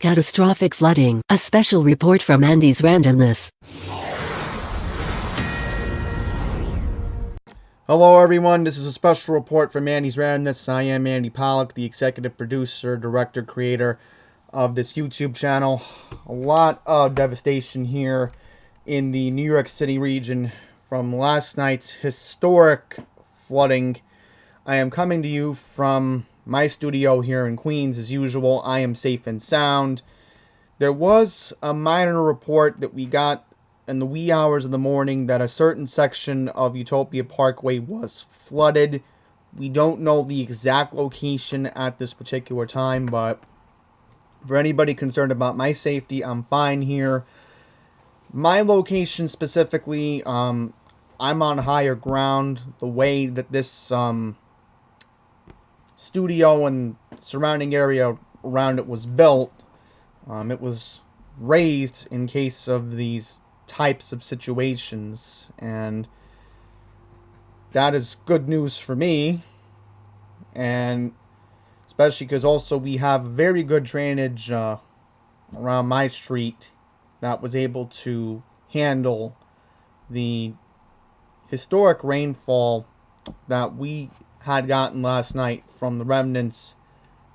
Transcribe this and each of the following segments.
Catastrophic flooding. A special report from Andy's Randomness. Hello everyone, this is a special report from Andy's Randomness. I am Andy Pollack, the executive producer, director, creator of this YouTube channel. A lot of devastation here in the New York City region from last night's historic flooding. I am coming to you from my studio here in Queens. As usual, I am safe and sound. There was a minor report that we got in the wee hours of the morning that a certain section of Utopia Parkway was flooded. We don't know the exact location at this particular time, but for anybody concerned about my safety, I'm fine here. My location specifically, I'm on higher ground. The way that this studio and surrounding area around it was built, it was raised in case of these types of situations, and that is good news for me, and especially because also we have very good drainage around my street that was able to handle the historic rainfall that we had gotten last night from the remnants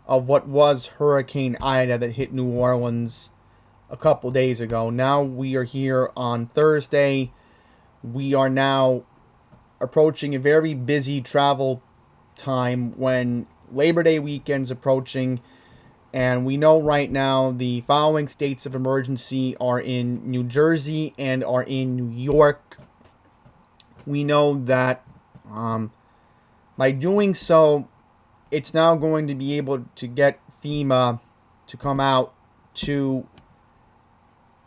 of what was Hurricane Ida that hit New Orleans a couple days ago. Now we are here on Thursday. We are now approaching a very busy travel time when Labor Day weekend's approaching, and we know right now the following states of emergency are in New Jersey and are in New York. We know that by doing so, it's now going to be able to get FEMA to come out to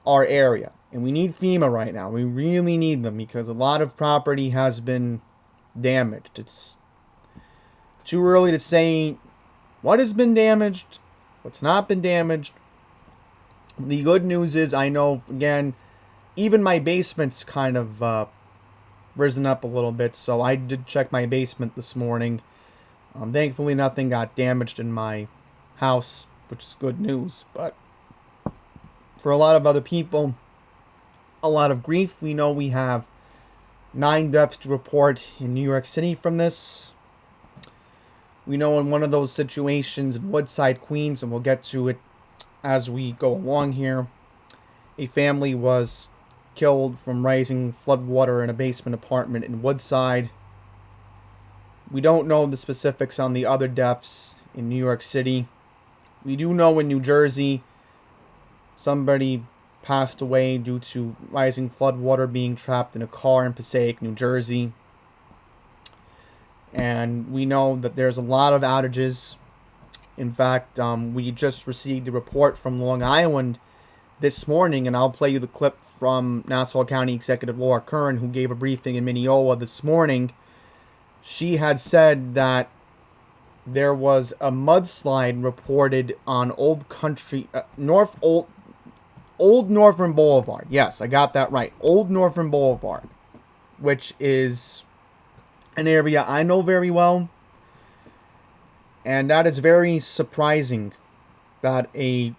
our area. And we need FEMA right now. We really need them because a lot of property has been damaged. It's too early to say what has been damaged, what's not been damaged. The good news is, I know, again, even my basement's kind of risen up a little bit, so I did check my basement this morning. Thankfully, nothing got damaged in my house, which is good news. But for a lot of other people, a lot of grief. We know we have 9 deaths to report in New York City from this. We know in one of those situations in Woodside, Queens, and we'll get to it as we go along here, a family was killed from rising floodwater in a basement apartment in Woodside. We don't know the specifics on the other deaths in New York City. We do know in New Jersey, somebody passed away due to rising floodwater being trapped in a car in Passaic, New Jersey. And we know that there's a lot of outages. In fact, we just received a report from Long Island this morning, and I'll play you the clip from Nassau County Executive Laura Curran, who gave a briefing in Mineola this morning. She had said that there was a mudslide reported on Old Northern Boulevard. Yes, I got that right. Old Northern Boulevard, which is an area I know very well. And that is very surprising that a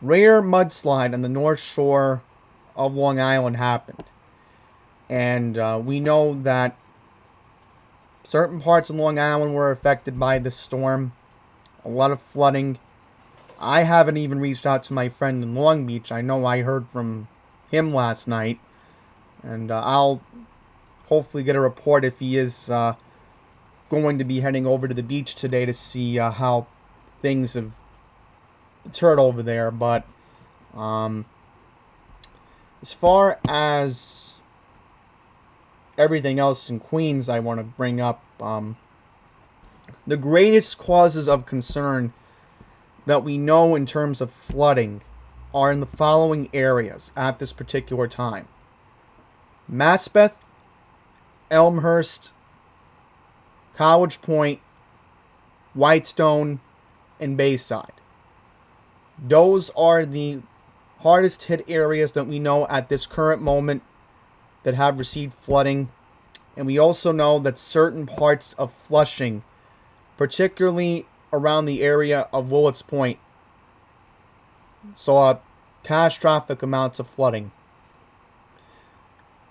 rare mudslide on the North Shore of Long Island happened. And we know that certain parts of Long Island were affected by this storm. A lot of flooding. I haven't even reached out to my friend in Long Beach. I know I heard from him last night. And I'll hopefully get a report if he is going to be heading over to the beach today to see how things have turned over there. But as far as everything else in Queens, I want to bring up the greatest causes of concern that we know in terms of flooding are in the following areas at this particular time: Maspeth, Elmhurst, College Point, Whitestone, and Bayside. Those are the hardest hit areas that we know at this current moment that have received flooding. And we also know that certain parts of Flushing, particularly around the area of Willets Point, saw catastrophic amounts of flooding.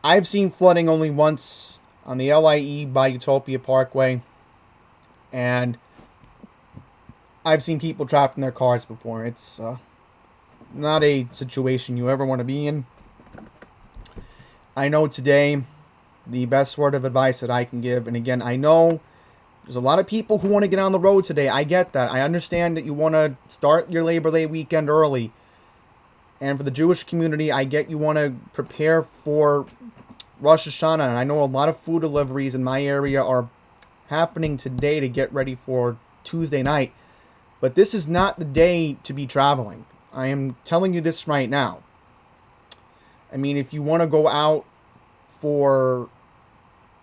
I've seen flooding only once on the LIE by Utopia Parkway, and I've seen people trapped in their cars before. It's not a situation you ever want to be in. I know today the best word of advice that I can give, and again, I know there's a lot of people who want to get on the road today. I get that. I understand that you want to start your Labor Day weekend early. And for the Jewish community, I get you want to prepare for Rosh Hashanah. And I know a lot of food deliveries in my area are happening today to get ready for Tuesday night. But this is not the day to be traveling. I am telling you this right now. I mean, if you want to go out for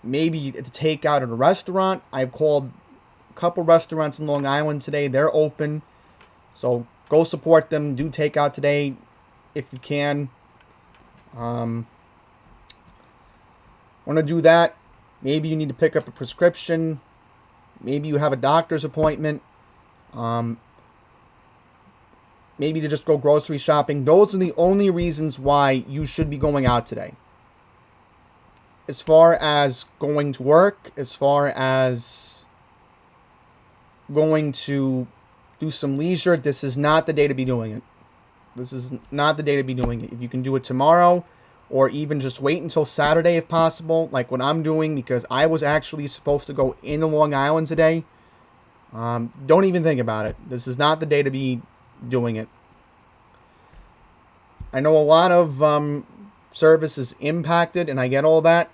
maybe to take out at a restaurant, I've called a couple restaurants in Long Island today. They're open. So go support them. Do take out today if you can. Want to do that? Maybe you need to pick up a prescription. Maybe you have a doctor's appointment. Maybe to just go grocery shopping. Those are the only reasons why you should be going out today. As far as going to work, as far as going to do some leisure, this is not the day to be doing it. This is not the day to be doing it. If you can do it tomorrow, or even just wait until Saturday if possible, like what I'm doing, because I was actually supposed to go into Long Island today. Don't even think about it. This is not the day to be doing it. I know a lot of service is impacted, and I get all that.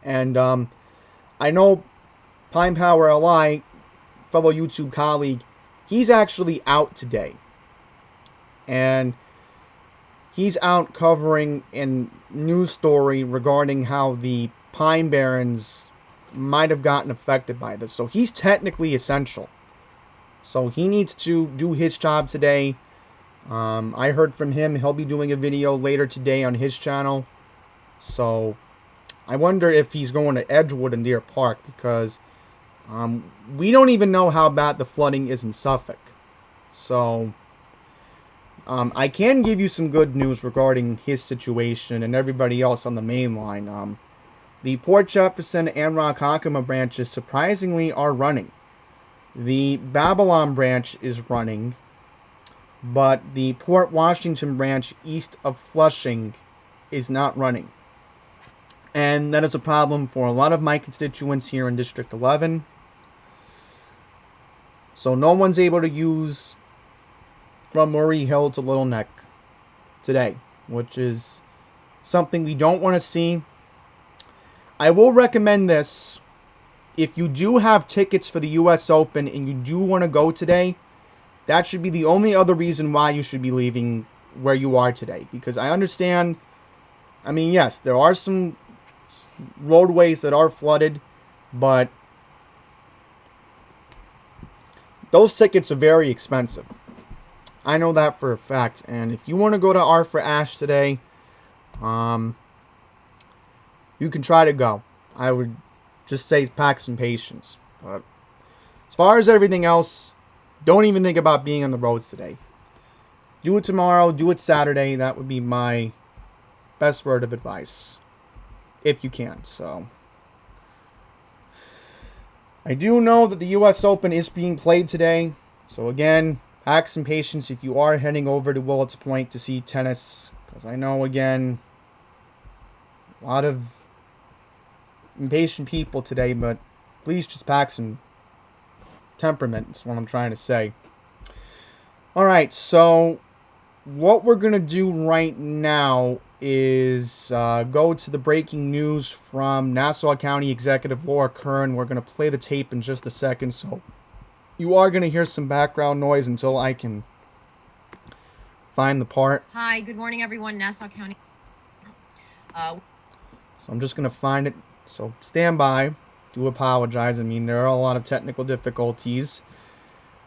And I know Pine Power LI, fellow YouTube colleague, he's actually out today. And he's out covering a news story regarding how the Pine Barrens might have gotten affected by this. So he's technically essential. So he needs to do his job today. I heard from him. He'll be doing a video later today on his channel. So I wonder if he's going to Edgewood and Deer Park, because we don't even know how bad the flooding is in Suffolk. So I can give you some good news regarding his situation and everybody else on the main line. The Port Jefferson and Ronkonkoma branches surprisingly are running. The Babylon branch is running, but the Port Washington branch east of Flushing is not running. And that is a problem for a lot of my constituents here in District 11. So no one's able to use from Murray Hill to Little Neck today, which is something we don't want to see. I will recommend this. If you do have tickets for the US Open and you do want to go today, that should be the only other reason why you should be leaving where you are today. Because I understand, I mean, yes, there are some roadways that are flooded, but those tickets are very expensive. I know that for a fact. And if you want to go to R for Ash today, you can try to go. I would just say pack some patience. But as far as everything else, don't even think about being on the roads today. Do it tomorrow. Do it Saturday. That would be my best word of advice, if you can. So I do know that the US Open is being played today. So again, pack some patience if you are heading over to Willets Point to see tennis. Because I know, again, a lot of impatient people today, but please just pack some temperament. That's what I'm trying to say. Alright, so what we're going to do right now is go to the breaking news from Nassau County Executive Laura Kern. We're going to play the tape in just a second, so you are going to hear some background noise until I can find the part. Hi, good morning, everyone. Nassau County. So I'm just going to find it. So stand by. Do apologize. I mean, there are a lot of technical difficulties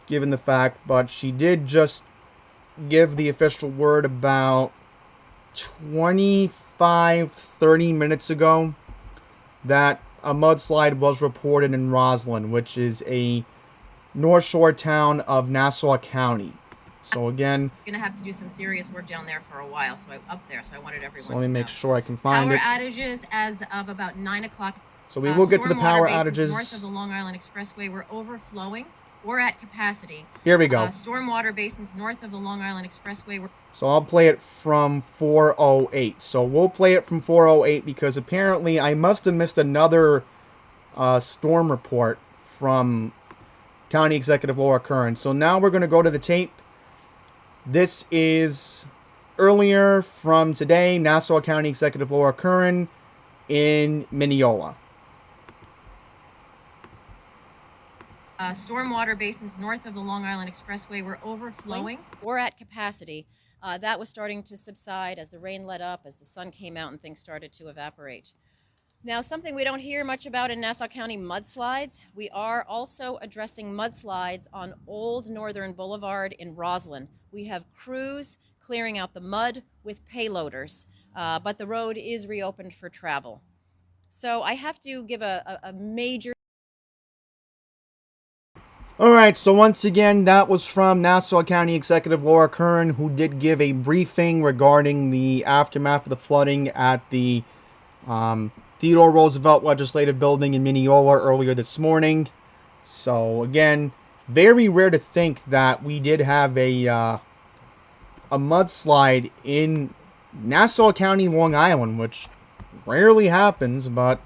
given the fact, but she did just give the official word about 30 minutes ago that a mudslide was reported in Roslyn, which is a North Shore town of Nassau County. So again, Gonna have to do some serious work down there for a while, so I wanted everyone so let me to make know. sure I can find Power it. outages as of about 9 o'clock. So we will get to the power outages. North of the Long Island Expressway were overflowing or at capacity. Here we go. Stormwater basins north of the Long Island Expressway were... So I'll play it from 4:08. So we'll play it from 4:08 because apparently I must have missed another storm report from County Executive Laura Curran. So now we're going to go to the tape. This is earlier from today, Nassau County Executive Laura Curran in Mineola. Stormwater basins north of the Long Island Expressway were overflowing or at capacity. That was starting to subside as the rain let up, as the sun came out and things started to evaporate. Now, something we don't hear much about in Nassau County, mudslides. We are also addressing mudslides on Old Northern Boulevard in Roslyn. We have crews clearing out the mud with payloaders, but the road is reopened for travel. So I have to give a major... All right, so once again, that was from Nassau County Executive Laura Curran, who did give a briefing regarding the aftermath of the flooding at the Theodore Roosevelt Legislative Building in Mineola earlier this morning. So again, very rare to think that we did have a mudslide in Nassau County, Long Island, which rarely happens, but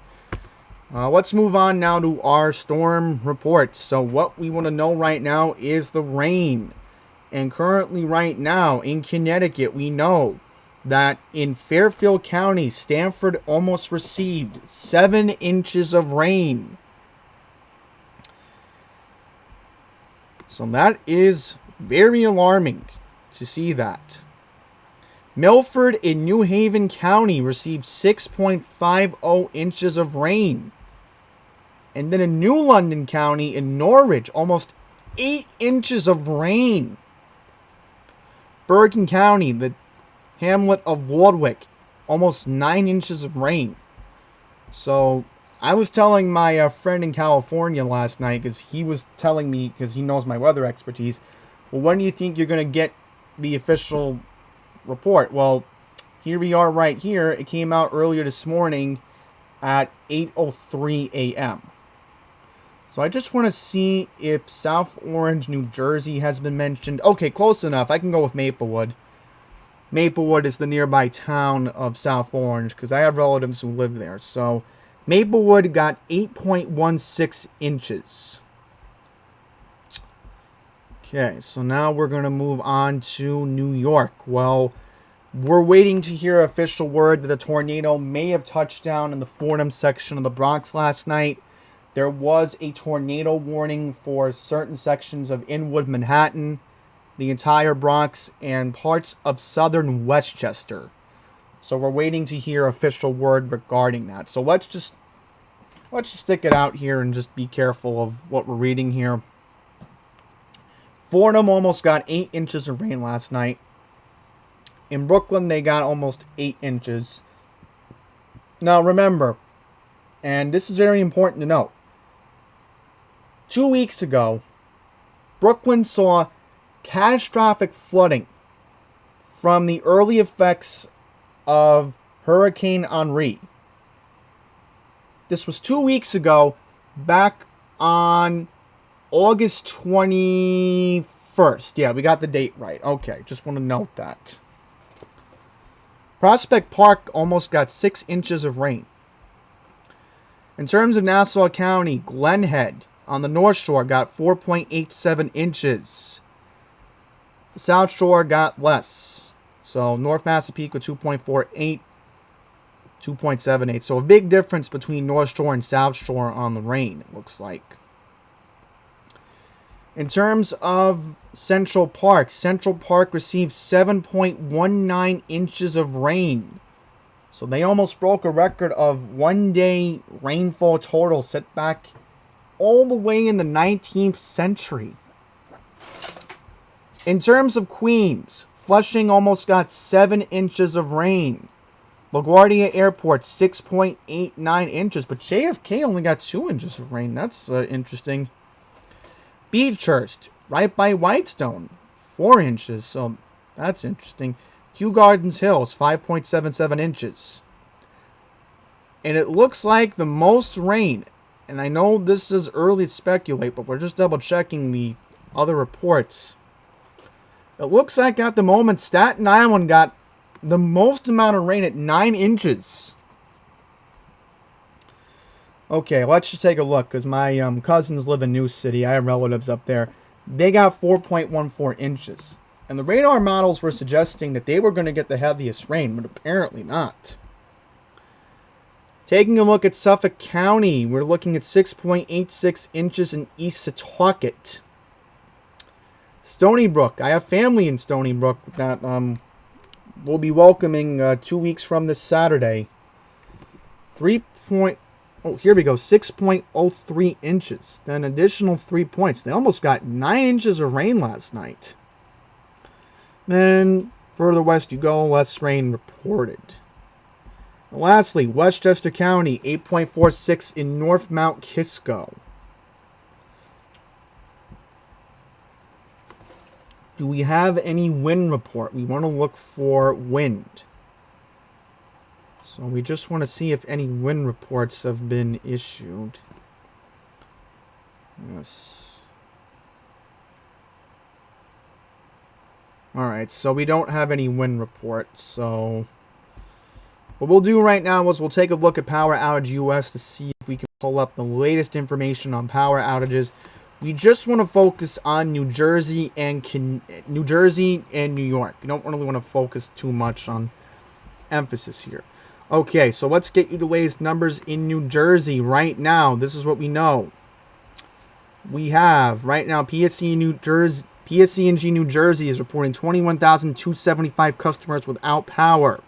let's move on now to our storm reports. So what we want to know right now is the rain. And currently right now in Connecticut, we know that in Fairfield County, Stamford almost received 7 inches of rain. So that is very alarming to see that. Milford in New Haven County received 6.50 inches of rain. And then in New London County in Norwich, almost 8 inches of rain. Bergen County, the hamlet of Wardwick, almost 9 inches of rain. So I was telling my friend in California last night, because he was telling me, because he knows my weather expertise, well, when do you think you're going to get the official report? Well, here we are right here. It came out earlier this morning at 8:03 a.m. So I just want to see if South Orange, New Jersey has been mentioned. Okay, close enough. I can go with Maplewood. Maplewood is the nearby town of South Orange because I have relatives who live there. So Maplewood got 8.16 inches. Okay, so now we're going to move on to New York. Well, we're waiting to hear official word that a tornado may have touched down in the Fordham section of the Bronx last night. There was a tornado warning for certain sections of Inwood, Manhattan, the entire Bronx, and parts of southern Westchester. So we're waiting to hear official word regarding that. So let's just stick it out here and just be careful of what we're reading here. Fordham almost got 8 inches of rain last night. In Brooklyn, they got almost 8 inches. Now remember, and this is very important to note, 2 weeks ago, Brooklyn saw catastrophic flooding from the early effects of Hurricane Henri. This was 2 weeks ago, back on August 21st. Yeah, we got the date right. Okay, just want to note that. Prospect Park almost got 6 inches of rain. In terms of Nassau County, Glen Head on the North Shore got 4.87 inches. The South Shore got less. So North Massapequa 2.48, 2.78. So a big difference between North Shore and South Shore on the rain, it looks like. In terms of Central Park received 7.19 inches of rain. So they almost broke a record of one-day rainfall total set back all the way in the 19th century. In terms of Queens, Flushing almost got 7 inches of rain. LaGuardia Airport, 6.89 inches. But JFK only got 2 inches of rain. That's interesting. Beechhurst, right by Whitestone, 4 inches, so that's interesting. Kew Gardens Hills, 5.77 inches. And it looks like the most rain, and I know this is early to speculate, but we're just double checking the other reports. It looks like at the moment Staten Island got the most amount of rain at 9 inches. Okay, let's just take a look, because my cousins live in New City. I have relatives up there. They got 4.14 inches. And the radar models were suggesting that they were going to get the heaviest rain, but apparently not. Taking a look at Suffolk County, we're looking at 6.86 inches in East Setauket. Stony Brook, I have family in Stony Brook that will be welcoming 2 weeks from this Saturday. 6.03 inches. Then additional 3 points. They almost got 9 inches of rain last night. Then further west you go, less rain reported. And lastly, Westchester County, 8.46 in North Mount Kisco. Do we have any wind report? We want to look for wind. So we just want to see if any wind reports have been issued. Yes. Alright, so we don't have any wind reports, so what we'll do right now is we'll take a look at Power Outage US to see if we can pull up the latest information on power outages. We just want to focus on New Jersey and New York. We don't really want to focus too much on emphasis here. Okay, so let's get you the latest numbers in New Jersey right now. This is what we know. We have right now PSE&G New Jersey is reporting 21,275 customers without power.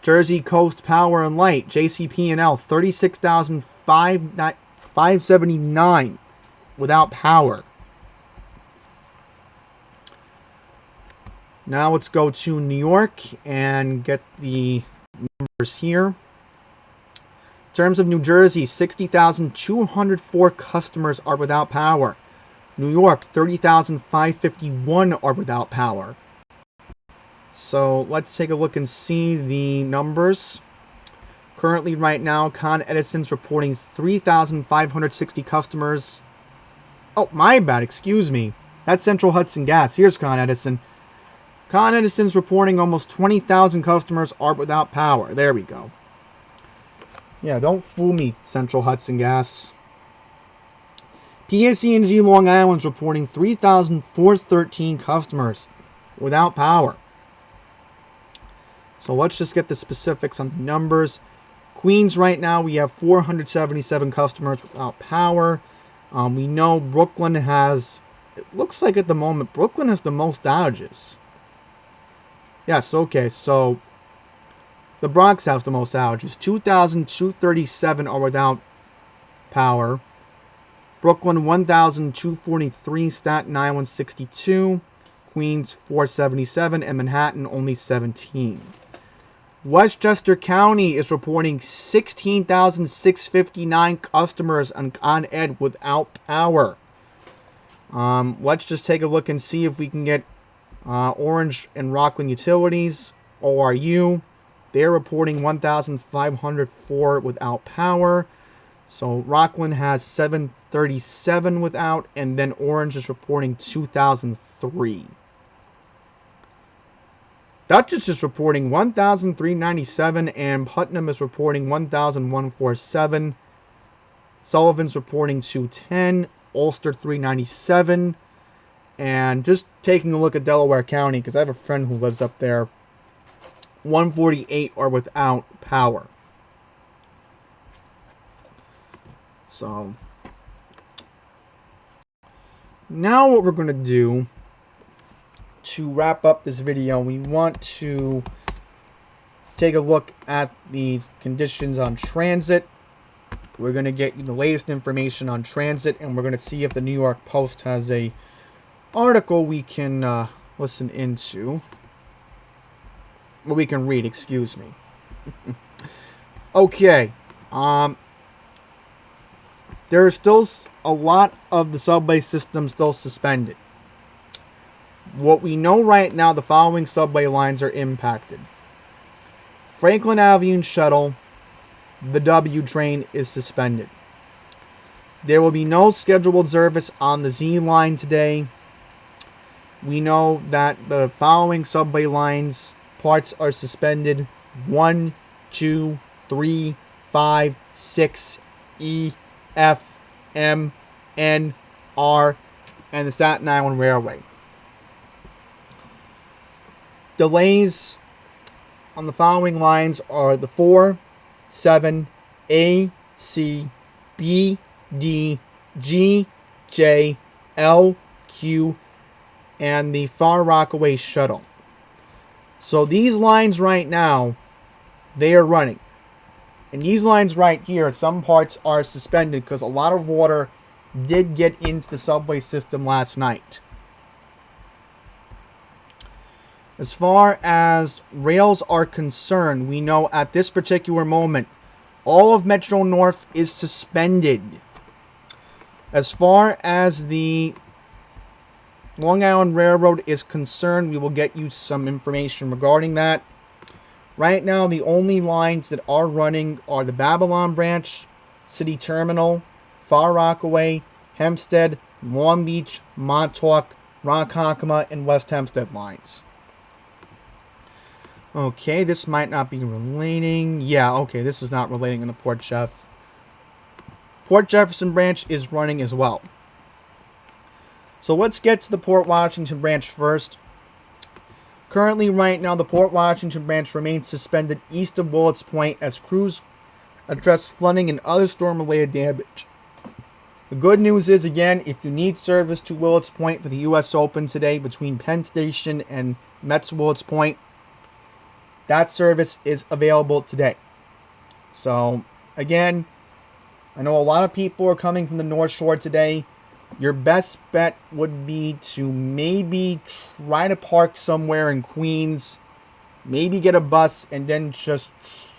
Jersey Coast Power and Light, JCP&L, 36,579 without power. Now let's go to New York and get the numbers here. In terms of New Jersey, 60,204 customers are without power. New York, 30,551 are without power. So let's take a look and see the numbers. Currently right now, Con Edison's reporting 3,560 customers. Oh, my bad, excuse me. That's Central Hudson Gas. Here's Con Edison. Con Edison's reporting almost 20,000 customers are without power. There we go. Yeah, don't fool me, Central Hudson Gas. PSE&G Long Island's reporting 3,413 customers without power. So let's just get the specifics on the numbers. Queens right now, we have 477 customers without power. We know Brooklyn has, it looks like at the moment, Brooklyn has the most outages. Yes, okay, so the Bronx has the most outages. 2,237 are without power. Brooklyn, 1,243. Staten Island, 62. Queens, 477. And Manhattan, only 17. Westchester County is reporting 16,659 customers on Con Ed without power. Let's just take a look and see if we can get Orange and Rockland Utilities, ORU. They're reporting 1,504 without power. So Rockland has 737 without, and then Orange is reporting 2,003. Dutchess is reporting 1,397, and Putnam is reporting 1,147. Sullivan's reporting 210, Ulster 397, and just taking a look at Delaware County, because I have a friend who lives up there, 148 are without power. So, now what we're going to do to wrap up this video, we want to take a look at the conditions on transit. We're going to get you the latest information on transit, and we're going to see if the New York Post has a article we can listen into. Well, we can read, excuse me. Okay. There are still a lot of the subway system still suspended. What we know right now, the following subway lines are impacted. Franklin Avenue Shuttle, the W train is suspended. There will be no scheduled service on the Z line today. We know that the following subway lines parts are suspended: 1, 2, 3, 5, 6, E, F, M, N, R, and the Staten Island Railway. Delays on the following lines are the 4, 7, A, C, B, D, G, J, L, Q, and the Far Rockaway Shuttle. So these lines right now, they are running. And these lines right here, some parts are suspended because a lot of water did get into the subway system last night. As far as rails are concerned, we know at this particular moment, all of Metro North is suspended. As far as the Long Island Railroad is concerned, we will get you some information regarding that. Right now, the only lines that are running are the Babylon Branch, City Terminal, Far Rockaway, Hempstead, Long Beach, Montauk, Ronkonkoma, and West Hempstead lines. Okay, this might not be relating. Yeah, okay, this is not relating in the Port Jeff. Port Jefferson Branch is running as well. So let's get to the Port Washington Branch first. Currently, right now, the Port Washington Branch remains suspended east of Willets Point as crews address flooding and other storm-related damage. The good news is, again, if you need service to Willets Point for the U.S. Open today between Penn Station and Mets Willets Point, that service is available today. So, again, I know a lot of people are coming from the North Shore today. Your best bet would be to maybe try to park somewhere in Queens, maybe get a bus, and then just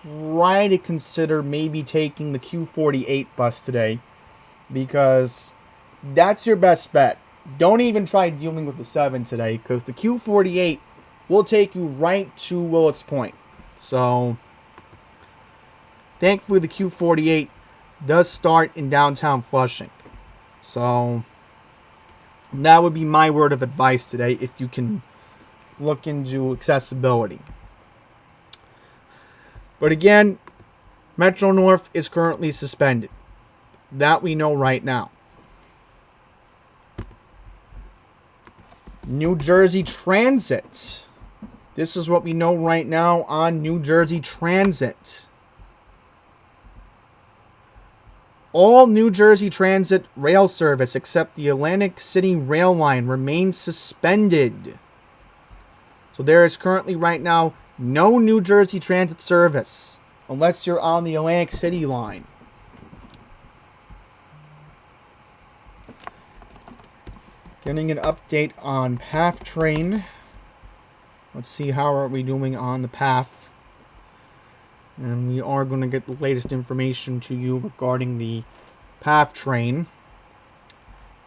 try to consider maybe taking the Q48 bus today, because that's your best bet. Don't even try dealing with the 7 today, because the Q48 will take you right to Willets Point. So, thankfully the Q48 does start in downtown Flushing. So, that would be my word of advice today if you can look into accessibility. But again, Metro North is currently suspended. That we know right now. New Jersey Transit. This is what we know right now on New Jersey Transit. All New Jersey Transit rail service except the Atlantic City Rail Line remains suspended. So there is currently right now no New Jersey Transit service unless you're on the Atlantic City line. Getting an update on PATH train. Let's see how are we doing on the PATH. And we are going to get the latest information to you regarding the PATH train.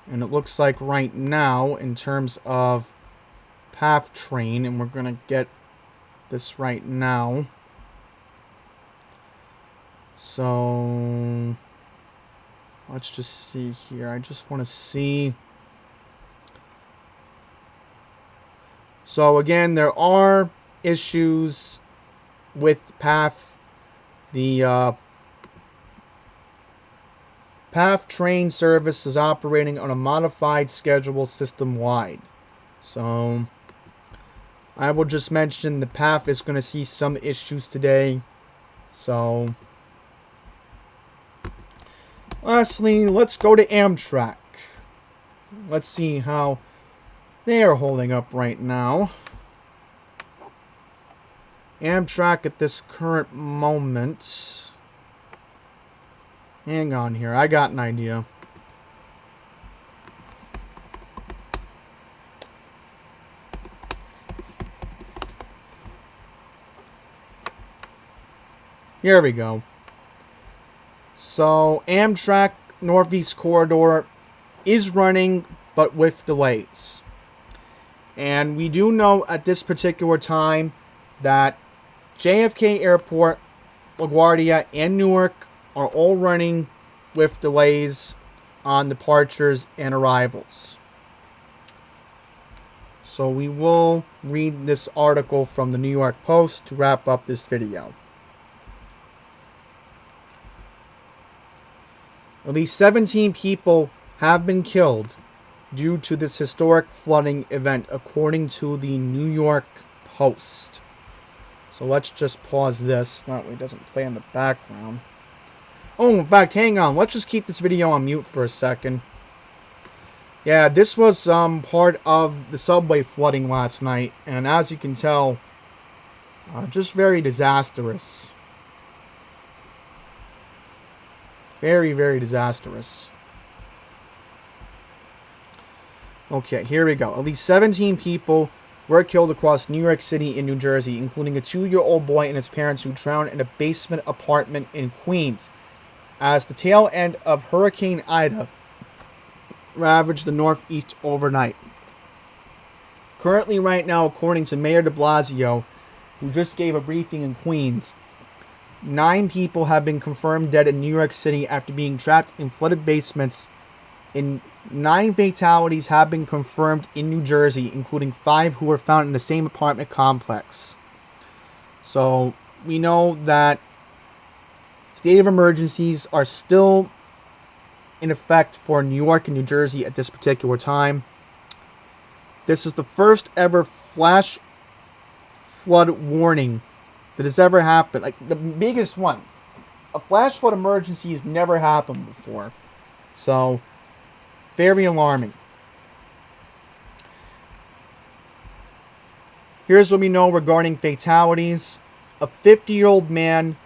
And it looks like right now, in terms of PATH train, and we're going to get this right now. So, let's just see here. I just want to see. So, again, there are issues with PATH. The PATH train service is operating on a modified schedule system-wide. So, I will just mention the PATH is going to see some issues today. So, lastly, let's go to Amtrak. Let's see how they are holding up right now. Amtrak at this current moment. Hang on here. I got an idea. Here we go. So, Amtrak Northeast Corridor is running, but with delays. And we do know at this particular time that JFK Airport, LaGuardia, and Newark are all running with delays on departures and arrivals. So we will read this article from the New York Post to wrap up this video. At least 17 people have been killed due to this historic flooding event, according to the New York Post. So let's just pause this. That way it doesn't play in the background. Oh, in fact, hang on. Let's just keep this video on mute for a second. Yeah, this was part of the subway flooding last night. And as you can tell, just very disastrous. Very, very disastrous. Okay, here we go. At least 17 people were killed across New York City and New Jersey, including a 2-year-old boy and his parents who drowned in a basement apartment in Queens, as the tail end of Hurricane Ida ravaged the Northeast overnight. Currently, right now, according to Mayor de Blasio, who just gave a briefing in Queens, 9 people have been confirmed dead in New York City after being trapped in flooded basements, and 9 fatalities have been confirmed in New Jersey, including 5 who were found in the same apartment complex. So, we know that state of emergencies are still in effect for New York and New Jersey at this particular time. This is the first ever flash flood warning that has ever happened. Like, the biggest one. A flash flood emergency has never happened before. So, very alarming. Here's what we know regarding fatalities. A 50-year-old man,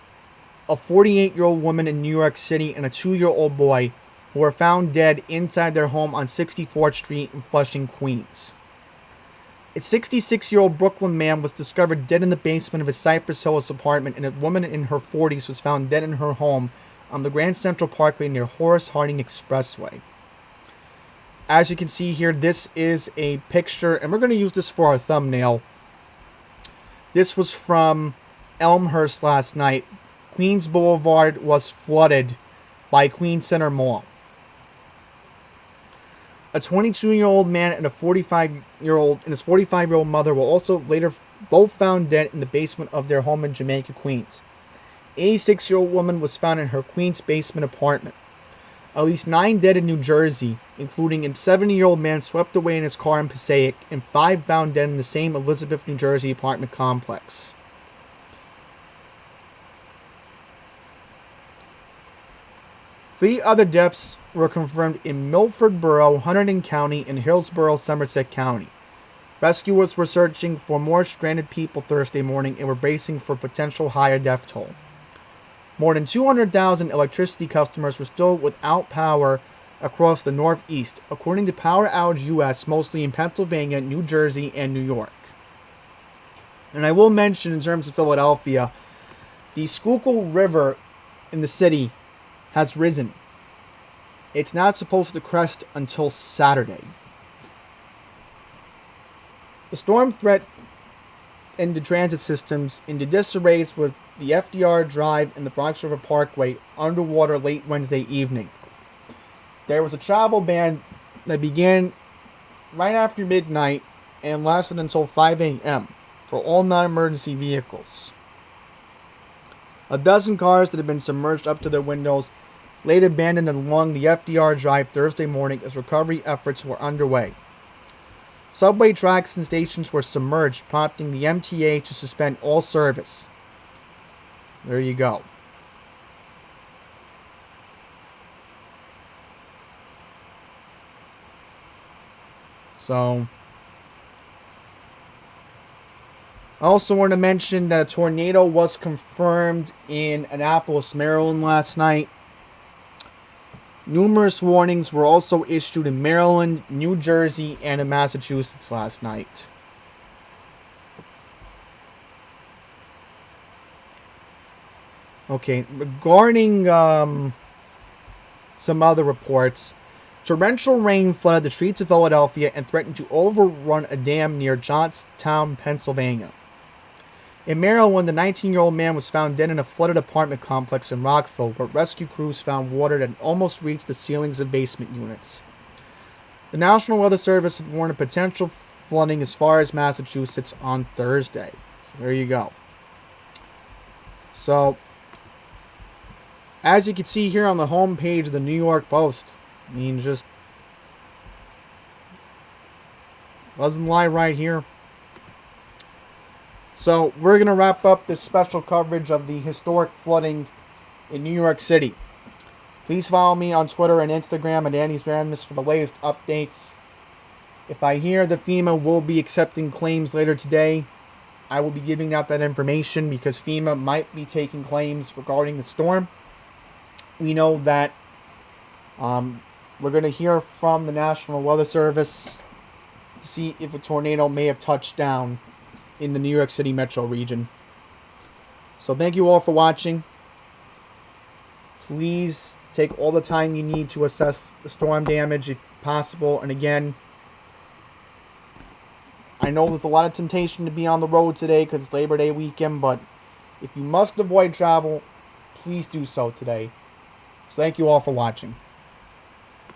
a 48-year-old woman in New York City, and a 2-year-old boy who were found dead inside their home on 64th Street in Flushing, Queens. A 66-year-old Brooklyn man was discovered dead in the basement of his Cypress Hills apartment, and a woman in her 40s was found dead in her home on the Grand Central Parkway near Horace Harding Expressway. As you can see here, this is a picture, and we're going to use this for our thumbnail. This was from Elmhurst last night. Queens Boulevard was flooded by Queens Center Mall. A 22-year-old man and a 45-year-old and his 45-year-old mother were also later both found dead in the basement of their home in Jamaica, Queens. An 86-year-old woman was found in her Queens basement apartment. At least 9 dead in New Jersey, including a 70-year-old man swept away in his car in Passaic, and 5 found dead in the same Elizabeth, New Jersey apartment complex. Three other deaths were confirmed in Milford Borough, Hunterdon County, and Hillsborough, Somerset County. Rescuers were searching for more stranded people Thursday morning and were bracing for potential higher death toll. More than 200,000 electricity customers were still without power across the Northeast, according to Power Outage US, mostly in Pennsylvania, New Jersey, and New York. And I will mention, in terms of Philadelphia, the Schuylkill River in the city has risen. It's not supposed to crest until Saturday. The storm threat into transit systems into disarray with the FDR Drive and the Bronx River Parkway underwater late Wednesday evening. There was a travel ban that began right after midnight and lasted until 5 a.m. for all non-emergency vehicles. A dozen cars that had been submerged up to their windows laid abandoned along the FDR Drive Thursday morning as recovery efforts were underway. Subway tracks and stations were submerged, prompting the MTA to suspend all service. There you go. So, I also want to mention that a tornado was confirmed in Annapolis, Maryland last night. Numerous warnings were also issued in Maryland, New Jersey, and in Massachusetts last night. Okay, regarding some other reports, Torrential rain flooded the streets of Philadelphia and threatened to overrun a dam near Johnstown, Pennsylvania. In Maryland, the 19-year-old man was found dead in a flooded apartment complex in Rockville, where rescue crews found water that almost reached the ceilings of basement units. The National Weather Service had warned of potential flooding as far as Massachusetts on Thursday. So there you go. So, as you can see here on the homepage of the New York Post, I mean, just doesn't lie right here. So, we're going to wrap up this special coverage of the historic flooding in New York City. Please follow me on Twitter and Instagram at Andy's Randomness for the latest updates. If I hear that FEMA will be accepting claims later today, I will be giving out that information because FEMA might be taking claims regarding the storm. We know that we're going to hear from the National Weather Service to see if a tornado may have touched down in the New York City metro region. So thank you all for watching. Please take all the time you need to assess the storm damage if possible. And again, I know there's a lot of temptation to be on the road today because it's Labor Day weekend, but if you must avoid travel, please do so today. So thank you all for watching.